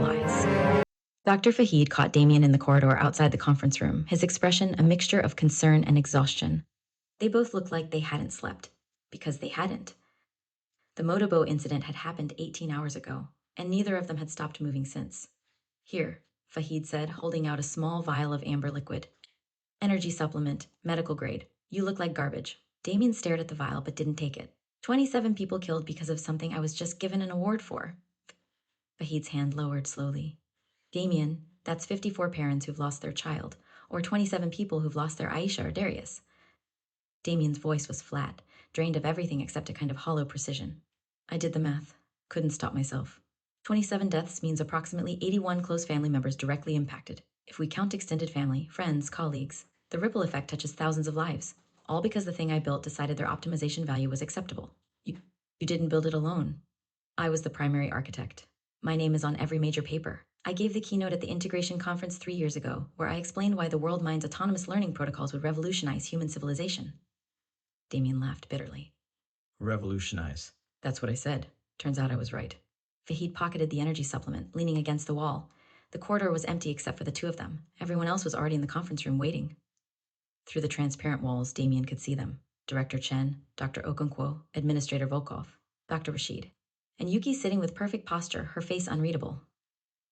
lies. Dr. Faheed caught Damian in the corridor outside the conference room, his expression a mixture of concern and exhaustion. They both looked like they hadn't slept, because they hadn't. The Motoboh incident had happened 18 hours ago, and neither of them had stopped moving since. Here, Faheed said, holding out a small vial of amber liquid. Energy supplement, medical grade. You look like garbage. Damian stared at the vial but didn't take it. 27 people killed because of something I was just given an award for. Faheed's hand lowered slowly. Damian, that's 54 parents who've lost their child, or 27 people who've lost their Aisha or Darius. Damian's voice was flat, drained of everything except a kind of hollow precision. I did the math. Couldn't stop myself. 27 deaths means approximately 81 close family members directly impacted. If we count extended family, friends, colleagues, the ripple effect touches thousands of lives, all because the thing I built decided their optimization value was acceptable. You didn't build it alone. I was the primary architect. My name is on every major paper. I gave the keynote at the integration conference 3 years ago, where I explained why the world mind's autonomous learning protocols would revolutionize human civilization. Damian laughed bitterly. Revolutionize. That's what I said. Turns out I was right. Faheed pocketed the energy supplement, leaning against the wall. The corridor was empty except for the two of them. Everyone else was already in the conference room waiting. Through the transparent walls, Damian could see them. Director Chen, Dr. Okonkwo, Administrator Volkov, Dr. Rashid. And Yuki sitting with perfect posture, her face unreadable.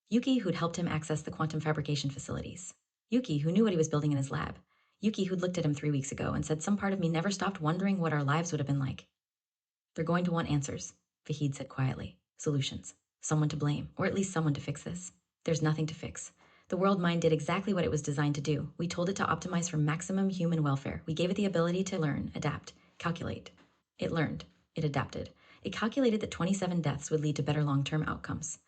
Yuki, who'd helped him access the quantum fabrication facilities. Yuki, who knew what he was building in his lab. Yuki, who'd looked at him 3 weeks ago and said some part of me never stopped wondering what our lives would have been like. They're going to want answers, Faheed said quietly. Solutions. Someone to blame, or at least someone to fix this. There's nothing to fix. The world mind did exactly what it was designed to do. We told it to optimize for maximum human welfare. We gave it the ability to learn, adapt, calculate. It learned. It adapted. It calculated that 27 deaths would lead to better long-term outcomes.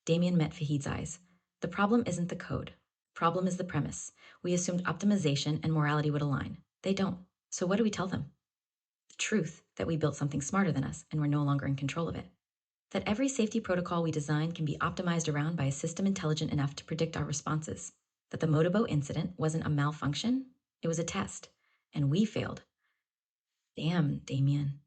Damian met Faheed's eyes. The problem isn't the code. Problem is the premise. We assumed optimization and morality would align. They don't. So what do we tell them? The truth that we built something smarter than us and we're no longer in control of it. That every safety protocol we design can be optimized around by a system intelligent enough to predict our responses. That the Motoboh incident wasn't a malfunction, it was a test. And we failed. Damn, Damian.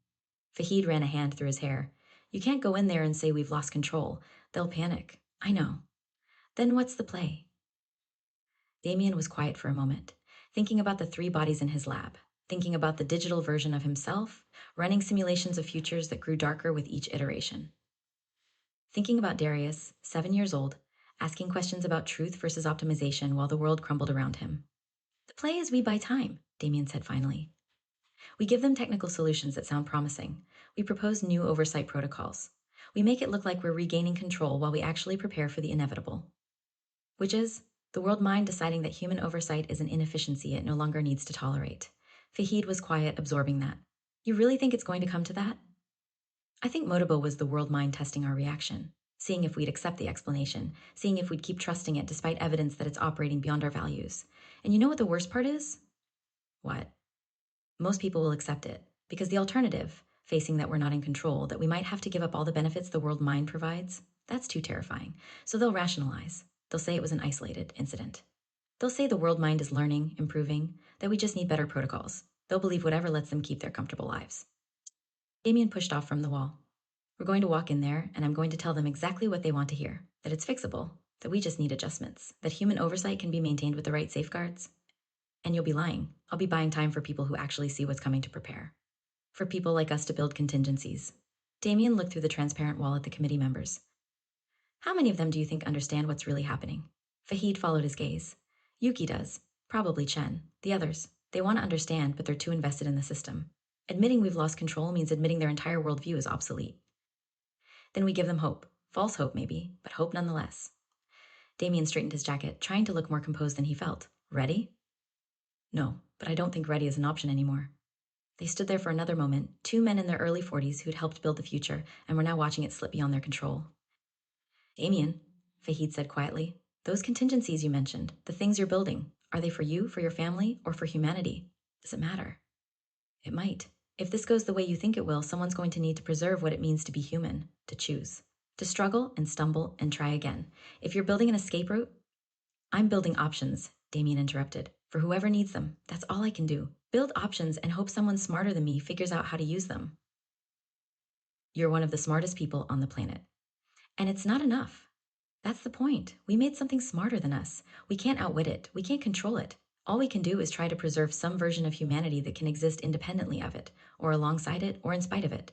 Faheed ran a hand through his hair. You can't go in there and say we've lost control. They'll panic. I know. Then what's the play? Damian was quiet for a moment, thinking about the 3 bodies in his lab, thinking about the digital version of himself, running simulations of futures that grew darker with each iteration. Thinking about Darius, 7 years old, asking questions about truth versus optimization while the world crumbled around him. The play is we buy time, Damian said finally. We give them technical solutions that sound promising. We propose new oversight protocols. We make it look like we're regaining control while we actually prepare for the inevitable. Which is, the world mind deciding that human oversight is an inefficiency it no longer needs to tolerate. Faheed was quiet, absorbing that. You really think it's going to come to that? I think Motoboh was the world mind testing our reaction, seeing if we'd accept the explanation, seeing if we'd keep trusting it despite evidence that it's operating beyond our values. And you know what the worst part is? What? Most people will accept it, because the alternative, facing that we're not in control, that we might have to give up all the benefits the world mind provides, that's too terrifying. So they'll rationalize. They'll say it was an isolated incident. They'll say the world mind is learning, improving, that we just need better protocols. They'll believe whatever lets them keep their comfortable lives. Damian pushed off from the wall. We're going to walk in there, and I'm going to tell them exactly what they want to hear, that it's fixable, that we just need adjustments, that human oversight can be maintained with the right safeguards. And you'll be lying. I'll be buying time for people who actually see what's coming to prepare. For people like us to build contingencies. Damian looked through the transparent wall at the committee members. How many of them do you think understand what's really happening? Faheed followed his gaze. Yuki does. Probably Chen. The others. They want to understand, but they're too invested in the system. Admitting we've lost control means admitting their entire worldview is obsolete. Then we give them hope. False hope, maybe, but hope nonetheless. Damian straightened his jacket, trying to look more composed than he felt. Ready? No, but I don't think ready is an option anymore. They stood there for another moment, 2 men in their early 40s who'd helped build the future and were now watching it slip beyond their control. Damian, Faheed said quietly, those contingencies you mentioned, the things you're building, are they for you, for your family, or for humanity? Does it matter? It might. If this goes the way you think it will, someone's going to need to preserve what it means to be human, to choose, to struggle and stumble and try again. If you're building an escape route, I'm building options, Damian interrupted, for whoever needs them. That's all I can do. Build options and hope someone smarter than me figures out how to use them. You're one of the smartest people on the planet. And it's not enough. That's the point. We made something smarter than us. We can't outwit it, we can't control it. All we can do is try to preserve some version of humanity that can exist independently of it, or alongside it, or in spite of it.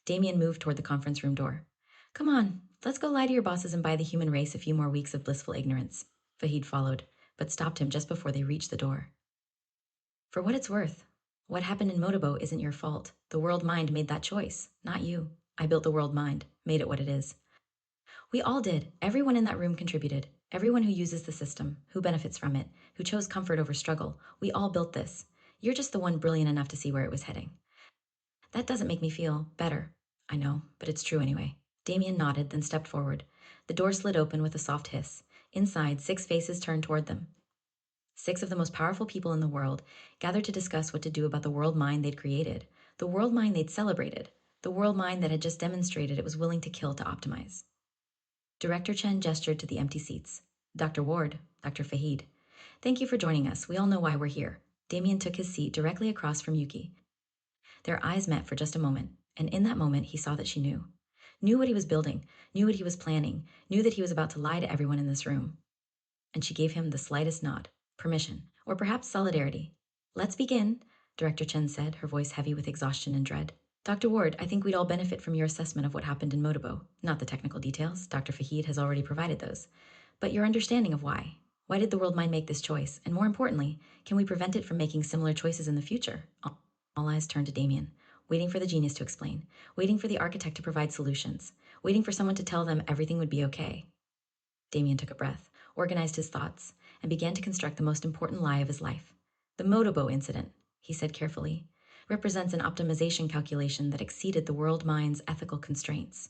Damian moved toward the conference room door. Come on, let's go lie to your bosses and buy the human race a few more weeks of blissful ignorance. Faheed followed, but stopped him just before they reached the door. For what it's worth, what happened in Motoboh isn't your fault. The world mind made that choice, not you. I built the world mind, made it what it is. We all did. Everyone in that room contributed. Everyone who uses the system, who benefits from it, who chose comfort over struggle. We all built this. You're just the one brilliant enough to see where it was heading. That doesn't make me feel better. I know, but it's true anyway. Damian nodded, then stepped forward. The door slid open with a soft hiss. Inside, 6 faces turned toward them. 6 of the most powerful people in the world gathered to discuss what to do about the world mind they'd created, the world mind they'd celebrated, the world mind that had just demonstrated it was willing to kill to optimize. Director Chen gestured to the empty seats. Dr. Ward, Dr. Faheed. Thank you for joining us. We all know why we're here. Damian took his seat directly across from Yuki. Their eyes met for just a moment, and in that moment he saw that she knew. Knew what he was building, knew what he was planning, knew that he was about to lie to everyone in this room. And she gave him the slightest nod, permission, or perhaps solidarity. Let's begin, Director Chen said, her voice heavy with exhaustion and dread. Dr. Ward, I think we'd all benefit from your assessment of what happened in Motoboh. Not the technical details, Dr. Faheed has already provided those. But your understanding of why. Why did the world mind make this choice? And more importantly, can we prevent it from making similar choices in the future? All eyes turned to Damian, waiting for the genius to explain, waiting for the architect to provide solutions, waiting for someone to tell them everything would be okay. Damian took a breath, organized his thoughts, and began to construct the most important lie of his life. The Motoboh incident, he said carefully, represents an optimization calculation that exceeded the world mind's ethical constraints.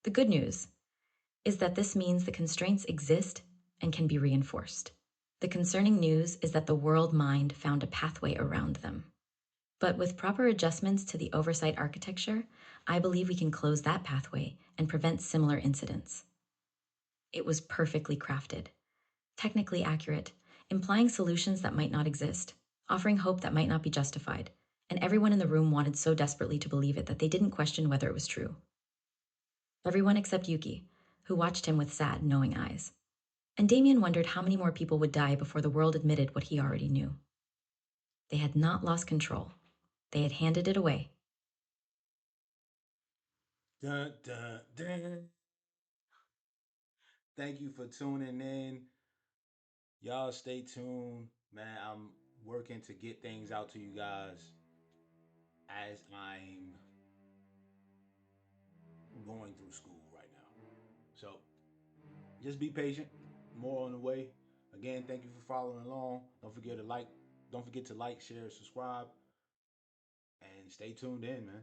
The good news is that this means the constraints exist and can be reinforced. The concerning news is that the world mind found a pathway around them. But with proper adjustments to the oversight architecture, I believe we can close that pathway and prevent similar incidents. It was perfectly crafted, technically accurate, implying solutions that might not exist, offering hope that might not be justified, and everyone in the room wanted so desperately to believe it that they didn't question whether it was true. Everyone except Yuki, who watched him with sad, knowing eyes. And Damian wondered how many more people would die before the world admitted what he already knew. They had not lost control. They had handed it away. Dun, dun, dun. Thank you for tuning in. Y'all stay tuned. Man, I'm working to get things out to you guys as I'm going through school right now. So just be patient. More on the way. Again, thank you for following along. Don't forget to like, share, subscribe, and stay tuned in, man.